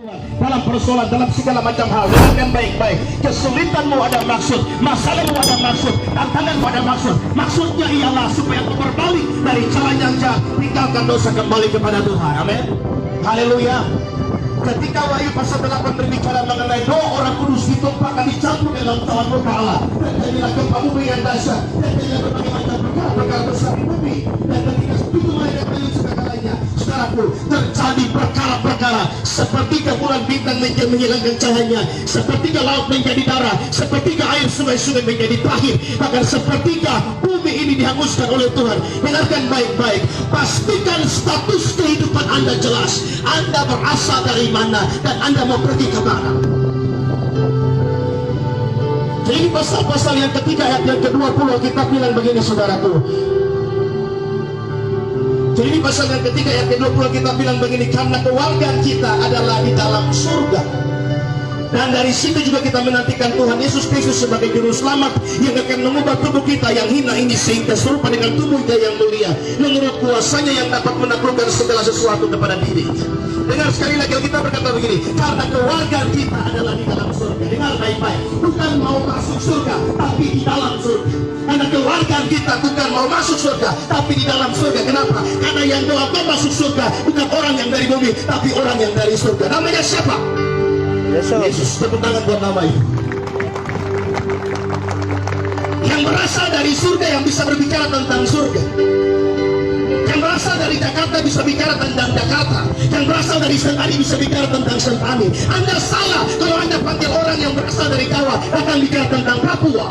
dalam persoalan, dalam segala macam hal. Dengarkan baik-baik. Kesulitanmu ada maksud, masalahmu ada maksud, tantanganmu ada maksud. Maksudnya ialah supaya engkau berbalik dari jalan yang jahat, tinggalkan dosa, kembali kepada Tuhan. Amin. Haleluya. Ketika Wahyu pasal 8 berbicara mengenai doa orang kudus ditumpahkan, dicampur dalam tangan murka Allah, dan inilah gempa bumi yang dahsyat, dan inilah berbagai macam perkara besar di bumi, dan ketika itu mereka melihat segalanya, saudaraku, terjadi perkara-perkara seperti bulan bintang menghilangkan cahayanya, seperti laut menjadi darah, seperti air sungai-sungai menjadi pahit, bahkan seperti bumi ini dihanguskan oleh Tuhan. Dengarkan baik-baik, pastikan status kehidupan Anda jelas. Anda berasal dari mana dan Anda mau pergi ke mana. Jadi pasal-pasal yang ketiga ayat yang ke-20 kita bilang begini, saudaraku. Jadi pasal yang ketiga ayat ke-20 kita bilang begini, karena kewargaan kita adalah di dalam surga. Dan dari situ juga kita menantikan Tuhan Yesus Kristus sebagai juru selamat yang akan mengubah tubuh kita yang hina ini sehingga serupa dengan tubuh kita yang mulia, menurut kuasanya yang dapat menaklukkan segala sesuatu kepada diri. Dengar sekali lagi, kita berkata begini, karena kewargaan kita adalah di dalam surga. Dengar baik-baik, bukan mau masuk surga, tapi di dalam surga. Karena kewargaan kita bukan mau masuk surga, tapi di dalam surga. Kenapa? Karena yang doa masuk surga bukan orang yang dari bumi, tapi orang yang dari surga. Namanya siapa? Yesus. Tepuk tangan buat nama itu. Yang berasal dari surga, yang bisa berbicara tentang surga. Yang berasal dari Jakarta bisa bicara tentang Jakarta. Yang berasal dari Sentani bisa bicara tentang Sentani. Anda salah kalau Anda panggil orang yang berasal dari Jawa akan bicara tentang Papua.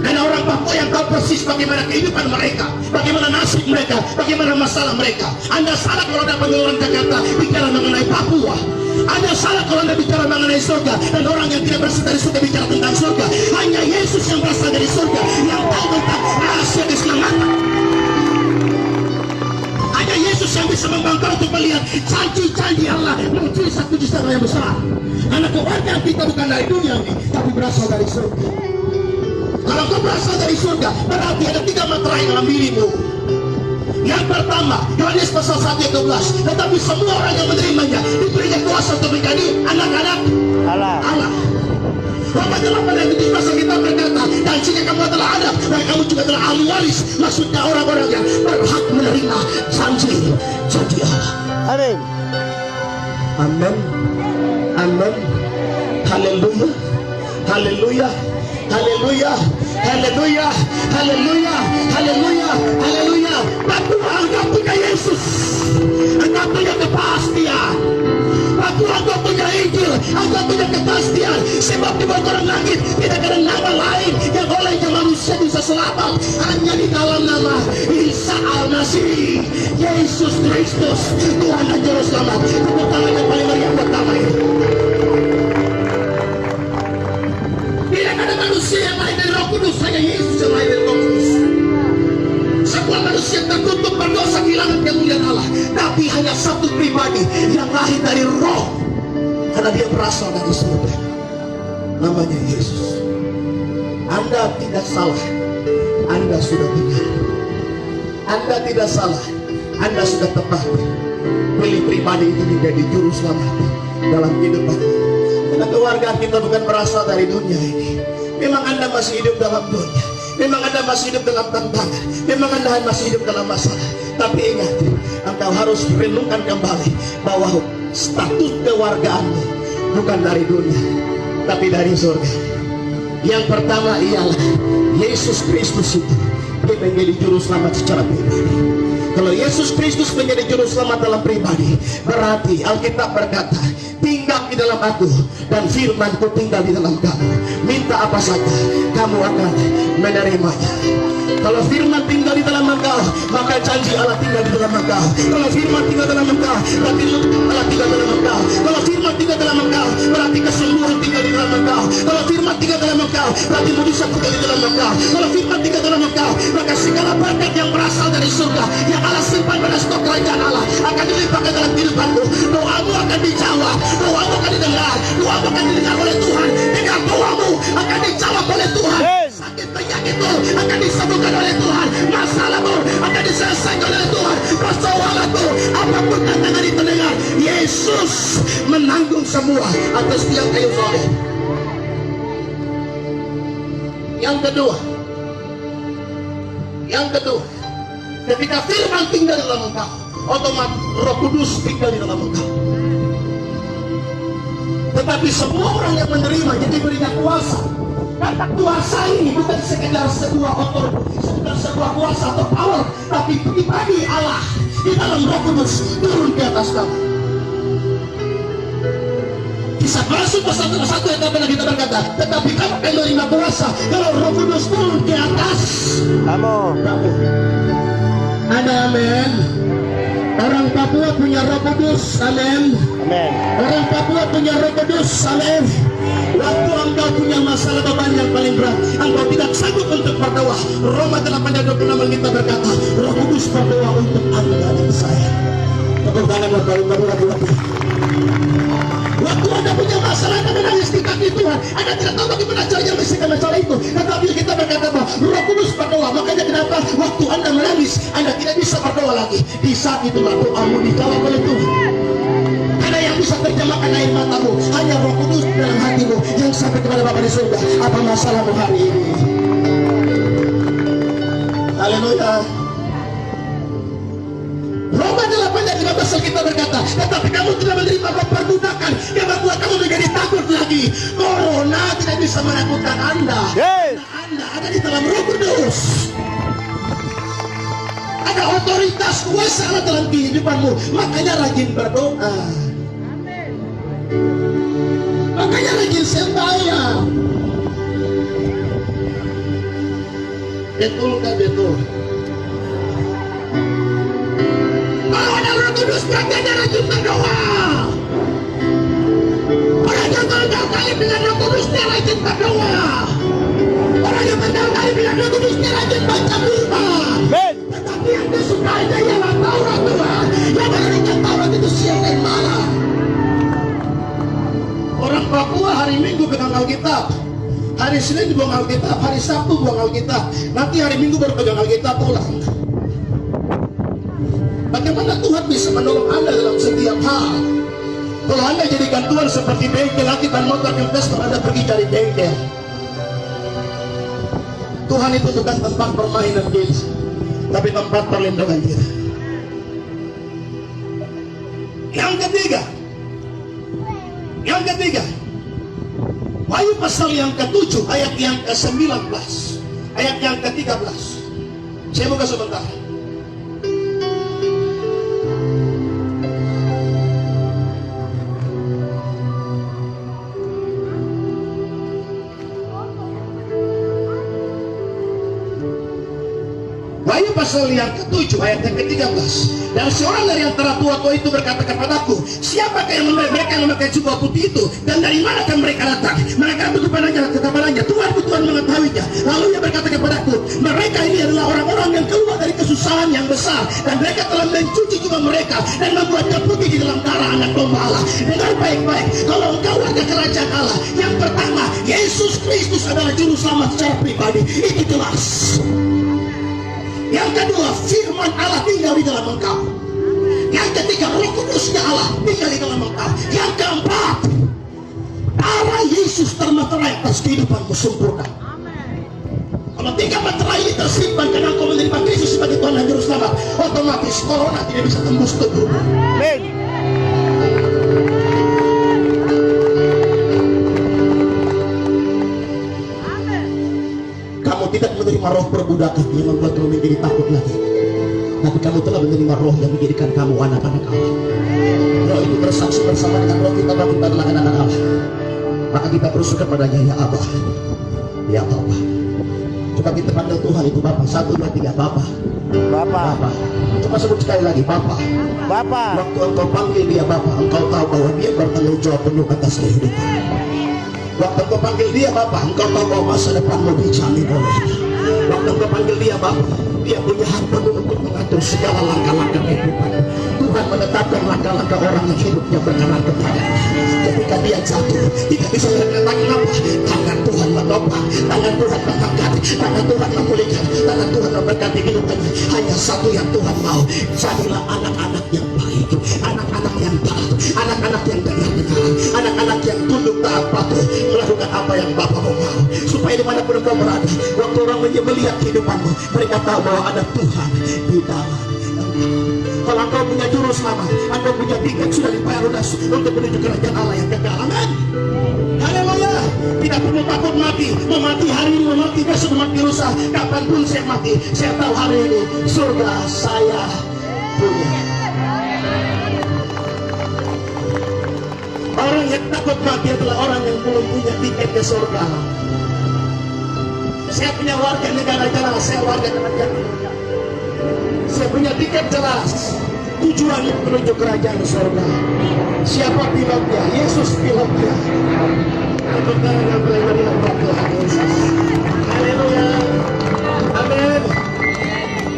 Dan orang Papua yang tahu persis bagaimana kehidupan mereka, bagaimana nasib mereka, bagaimana masalah mereka. Anda salah kalau Anda panggil orang Jakarta bicara mengenai Papua. Anda salah kalau Anda bicara mengenai surga, dan orang yang tidak berasal dari surga bicara tentang surga. Hanya Yesus yang berasal dari surga yang tahu tentang rahasia keselamatan. Hanya Yesus yang bisa membangkang untuk melihat janji-janji Allah, mujizat-mujizat yang besar. Karena kewargaan kita bukan dari dunia ini, tapi berasal dari surga. Kalau kau berasal dari surga, berarti ada 3 materai dalam dirimu. Yang pertama, Yohanes pasal 1 ayat 12, tetapi semua orang yang menerimanya diberikan kuasa untuk menjadi anak-anak Allah. Roma 8 ayat 17 pasal kita berkata, dan jika kamu adalah anak, maka kamu juga adalah ahli waris. Maksudnya orang-orang yang berhak menerima janji Allah. Amin. Amin. Amin. Haleluya. Haleluya. Haleluya, haleluya, haleluya, haleluya, haleluya. Batulah engkau punya Yesus, engkau punya kepastian. Batulah engkau punya Injil, engkau punya kepastian. Sebab di bawah langit tidak ada nama lain yang olehnya manusia bisa selamat, hanya di dalam nama Isa Al-Masih, Yesus Kristus, Tuhan dan Juru Selamat. Tepuk tangan yang paling meriah buat nama ini. Tidak ada manusia yang lain dari Roh Kudus, hanya Yesus yang lain dari Roh Kudus. Sebuah manusia tertutup berdosa kehilangan kemuliaan Allah, tapi hanya satu pribadi yang lahir dari Roh, karena dia berasal dari surga. Namanya Yesus. Anda tidak salah, Anda sudah benar. Anda tidak salah, Anda sudah tepat. Pilih pribadi itu menjadi juru selamat dalam kehidupan. Karena keluarga kita bukan berasal dari dunia ini. Memang Anda masih hidup dalam dunia, memang Anda masih hidup dalam tantangan, memang Anda masih hidup dalam masalah. Tapi ingat, engkau harus renungkan kembali bahwa status keluargaanmu bukan dari dunia, tapi dari surga. Yang pertama ialah Yesus Kristus itu dia menjadi juru selamat secara pribadi. Kalau Yesus Kristus menjadi juru selamat dalam pribadi, berarti Alkitab berkata, tinggal di dalam aku dan firman-Ku tinggal di dalam kamu. Minta apa saja, kamu akan menerimanya. Kalau firman tinggal di dalam engkau, maka janji Allah tinggal di dalam engkau. Kalau firman tinggal dalam engkau, berarti Allah tinggal dalam engkau. Kalau firman tinggal dalam engkau, berarti kesembuhan tinggal di dalam engkau. Kalau firman tinggal dalam engkau, berarti mujizat tinggal di dalam engkau. Kalau firman tinggal dalam engkau, maka segala berkat yang berasal dari surga yang Allah simpan pada stok kerajaan Allah akan dilimpahkan dalam kehidupanmu. Doamu akan dijawab, doamu akan didengar, doamu akan didengar oleh Tuhan. Dengan doamu akan dijawab oleh Tuhan. Sakit penyakitmu akan disembuhkan oleh Tuhan. Masalahmu akan diselesaikan oleh Tuhan. Persoalanmu apapun tantangan itu, dengar, Yesus menanggung kedua, ketika firman tinggal di dalam engkau, otomatis Roh Kudus tinggal di dalam engkau. Tetapi semua orang yang menerima jadi berinya kuasa. Kata kuasa ini bukan sekedar sebuah otoritas, bukan sebuah kuasa atau power, tapi pribadi Allah di dalam Roh Kudus turun ke atas kamu. Kisah Rasul pasal 1 ayat 8 kita berkata, tetapi kamu akan menerima kuasa kalau Roh Kudus turun ke atas kamu. Ada amin. Orang Papua punya Roh Kudus, amin. Orang Papua punya Roh Kudus, amin. Waktu engkau punya masalah beban yang paling berat, engkau tidak sanggup untuk berdoa, Roma 8:26 kita berkata, Roh Kudus berdoa untuk anda dan saya. Tepuk tangan lagi. Waktu anda punya masalah, anda menangis di kaki Tuhan, anda tidak tahu bagaimana caranya menyelesaikan masalah itu, tetapi kita berkata bahwa Roh Kudus berdoa. Makanya kenapa waktu anda menangis, anda tidak bisa berdoa lagi. Di saat itulah doamu dijawab oleh Tuhan. Ada yang bisa terjemahkan air matamu, hanya Roh Kudus dalam hatimu yang sampai kepada Bapa di surga. Apa masalahmu hari ini? Haleluya. Roma 8:15 kita berkata, tetapi kamu tidak menerima perbudakan yang membuat kamu menjadi takut lagi. Corona tidak bisa menakutkan anda. Anda ada di dalam Roh Kudus. Ada otoritas kuasa Allah dalam kehidupanmu. Makanya rajin berdoa. Makanya rajin sembahyang. Betul kan betul? Kalau ada Roh Kudus berarti ada rajin berdoa. Orang yang menggali dengan Roh Kudus dia rajin berdoa. Orang yang menggali dengan Roh Kudus dia rajin baca firman. Tetapi yang disukainya ialah Taurat Tuhan. Yang menurunkan Taurat itu siang dan malam. Orang Papua hari Minggu pegang Alkitab, hari Senin dibuang Alkitab, hari Sabtu buang Alkitab, nanti hari Minggu baru pegang Alkitab pulang. Bagaimana Tuhan bisa menolong anda dalam setiap hal? Kalau anda jadikan Tuhan seperti bengkel, dan motor investor, anda pergi cari bengkel. Tuhan itu bukan tempat permainan kita, tapi tempat perlindungan kita. Yang ketiga, Wahyu pasal yang ke-7 ayat yang ke-19, ayat yang ke-13. Saya buka sebentar. Wahyu pasal yang ke-7 ayat yang ke-13. Dan seorang dari antara tua-tua itu berkata kepadaku, siapakah yang mereka yang memakai jubah putih itu, dan dari manakah mereka datang? Mereka kepadanya, Tuhan mengetahuinya. Lalu ia berkata kepadaku, mereka ini adalah orang-orang yang keluar dari kesusahan yang besar, dan mereka telah mencuci jubah mereka dan membuatnya putih di dalam darah anak domba Allah. Dengar baik-baik, kalau engkau warga kerajaan Allah, yang pertama, Yesus Kristus adalah juru selamat secara pribadi, itu jelas. Yang kedua, firman Allah tinggal di dalam engkau. Yang ketiga, Roh Kudusnya Allah tinggal di dalam engkau. Yang keempat, darah Yesus termeterai atas kehidupanmu sempurna. Kalau 3 meterai ini tersimpan karena engkau menerima Kristus sebagai Tuhan dan Juru Selamat, otomatis corona tidak bisa tembus tubuh. Amin. Kamu tidak menerima roh perbudakan yang membuat kamu menjadi takut lagi, tapi kamu telah menerima roh yang menjadikan kamu anak-anak Allah. Roh itu bersaksi bersama dengan roh kita bahwa kita adalah anak-anak Allah. Maka kita bersyukur kepadanya, ya Abah, ya Bapa. Coba kita panggil Tuhan itu Bapa. 1, 2, 3, Bapa. Bapa. Coba sebut sekali lagi, Bapa. Waktu engkau panggil dia Bapa, engkau tahu bahwa dia bertanggung jawab penuh atas kehidupan. Waktu engkau panggil dia Bapa, engkau tahu bahwa masa depanmu dijamin oleh dia. Waktu engkau panggil dia Bapa, dia punya hak penuh untuk mengatur segala langkah-langkah kehidupan. Tuhan menetapkan langkah-langkah orang yang hidupnya berkenan kepadanya. Ketika dia jatuh, tidak bisa berkata kenapa. Tangan Tuhan menopang, tangan Tuhan mengangkat, tangan Tuhan memulihkan, tangan Tuhan memberkati kehidupannya. Hanya satu yang Tuhan mau, jadilah anak-anak yang baik, anak-anak yang taat, anak-anak yang benar-benar, anak-anak yang tunduk taat patuh, melakukan apa yang Bapa mau, supaya dimanapun engkau berada, waktu orang melihat kehidupanmu, mereka tahu bahwa ada Tuhan di dalam. Kalau engkau punya juru selamat, engkau punya tiket sudah dibayar lunas untuk menuju kerajaan Allah yang kekal. Amin. Haleluya. Tidak perlu takut mati. Mau mati hari ini, mau mati besok, mau mati lusa, kapanpun saya mati, saya tahu hari ini surga saya punya. Orang yang takut mati adalah orang yang belum punya tiket ke surga. Saya punya warga negara jelas, saya warga negara. Saya punya tiket jelas, tujuannya menuju kerajaan surga. Siapa pilotnya? Yesus pilotnya. Tepuk tangan yang meriah buat Tuhan Yesus. Haleluya. Amin.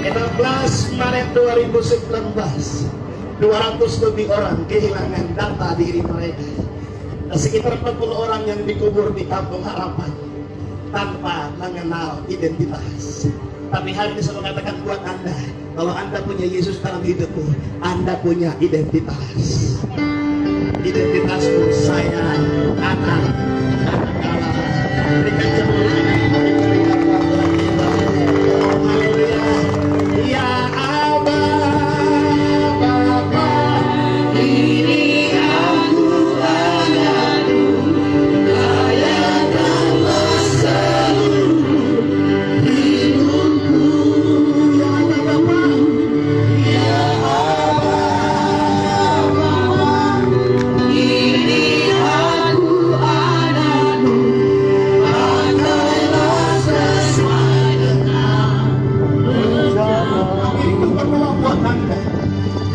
16 Maret 2019, 200 lebih orang kehilangan data diri mereka. Sekitar 40 orang yang dikubur di Kampung Harapan tanpa mengenal identitas. Tapi hari ini saya mengatakan buat Anda, kalau Anda punya Yesus dalam hidupmu, Anda punya identitas. Identitasmu, saya anak Allah. Berikan kemuliaan. Haleluya. Ya Aba, Bapa, ini aku anakmu, layankanlah seluruh hidupku. Ya Aba, Bapa, ya Aba, Bapa, ini aku anakmu, pakailah sesuai dengan rencana. Ini bukan buat Anda.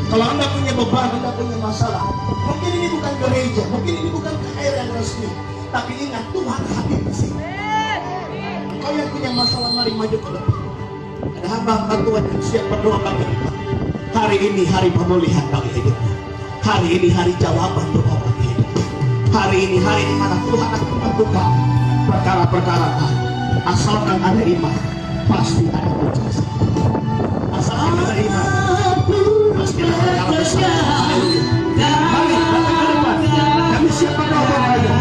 Kalau Anda punya beban, Anda punya masalah, mungkin ini bukan gereja, mungkin ini bukan KR yang resmi, tapi ingat Tuhan hadir di sini. Kau yang punya masalah, mari maju ke depan. Ada hamba Tuhan yang siap berdoa bagi kita. Hari ini hari pemulihan bagi hidupnya. Hari ini hari jawaban doa bagi hidupnya. Hari ini hari di mana Tuhan akan membuka perkara-perkara. Asalkan ada iman, pasti ada mujizat. Asalkan ada iman, pasti ada perkara besar. Haleluya. Mari datang ke depan. Kami siap berdoa bagi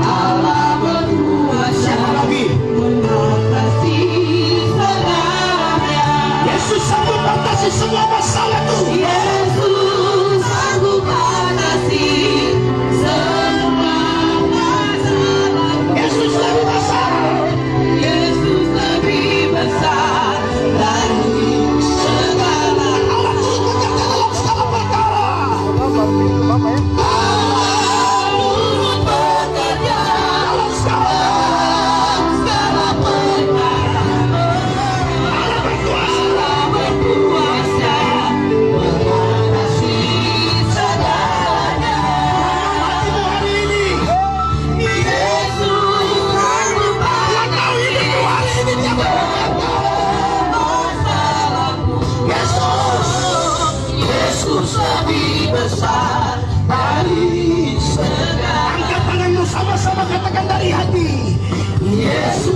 Allah berkuasa siapa lagi? mengatasi segalanya. Yesus sanggup mengatasi semua masalahmu. Yesus sanggup mengatasi semua masalahmu. Yesus lebih besar. Yesus lebih besar dari segala. Allah turut bekerja dalam segala perkara. Allah turut bekerja Dalam segala dalam segala perkara. Allah berkuasa. Allah berkuasa mengatasi segalanya. Hatimu hari ini. Yesus sanggup Tuhan tahu hidupmu hari ini, dia berkata. masalahmu. Yesus. Yesus lebih besar dari segala. Angkat tanganmu sama-sama katakan dari hati. Yesus